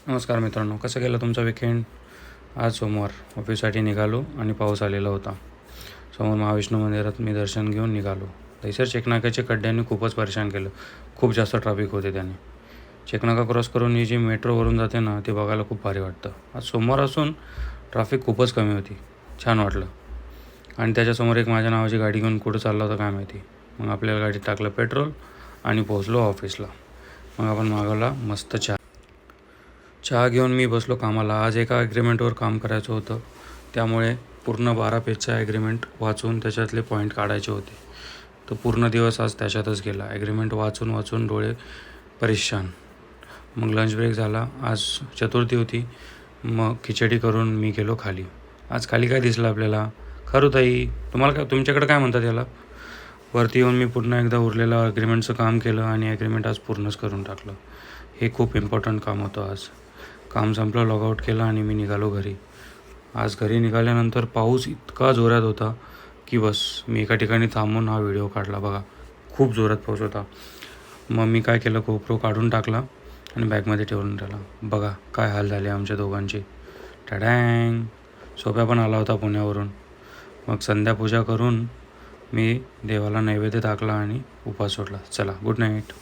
नमस्कार मित्रांनो, कसं गेलं तुमचा विकेंड? आज सोमवार ऑफिससाठी निघालो आणि पाऊस आलेला होता. समोर महाविष्णू मंदिरात मी दर्शन घेऊन निघालो. तैसर चेकनाक्याच्या खड्ड्यांनी खूपच परेशान केलं. खूप जास्त ट्रॅफिक होते त्याने. चेकनाका क्रॉस करून ही जी मेट्रोवरून जाते ना, ते बघायला खूप भारी वाटतं. आज सोमवार असून ट्रॅफिक खूपच कमी होती. छान वाटलं. आणि त्याच्यासमोर एक माझ्या नावाची गाडी घेऊन कुठं चालला होता काय माहिती. मग आपल्याला गाडीत टाकलं पेट्रोल आणि पोहोचलो ऑफिसला. मग आपण मागवला मस्त चहा घेऊन मी बसलो कामाला. आज एका ॲग्रीमेंटवर काम करायचं होतं, त्यामुळे पूर्ण 12 पेजचा ॲग्रीमेंट वाचून त्याच्यातले पॉईंट काढायचे होते. तर पूर्ण दिवस आज त्याच्यातच गेला. ॲग्रीमेंट वाचून वाचून डोळे परेशान. मग लंच ब्रेक झाला. आज चतुर्थी होती. मग खिचडी करून मी गेलो खाली. आज खाली काय दिसलं आपल्याला? खरुताई. तुमच्याकडे काय म्हणतात याला? वरती येऊन मी पुन्हा एकदा उरलेलं ॲग्रीमेंटचं काम केलं आणि ॲग्रीमेंट आज पूर्णच करून टाकलं. हे खूप इम्पॉर्टंट काम होतं आज. काम संपलं, लॉगआउट केलं आणि मी निघालो घरी. आज घरी निघाल्यानंतर पाऊस इतका जोरात होता की बस मी एका ठिकाणी थांबून हा व्हिडिओ काढला. बघा, खूप जोरात पाऊस होता. मग मी काय केलं, GoPro काढून टाकला आणि बॅगमध्ये ठेवून राहिला. बघा काय हाल झाले आमच्या दोघांचे. टडँग. सोप्या पण आला होता पुण्यावरून. मग संध्यापूजा करून मी देवाला नैवेद्य टाकला आणि उपास सोडला. चला, गुड नाईट.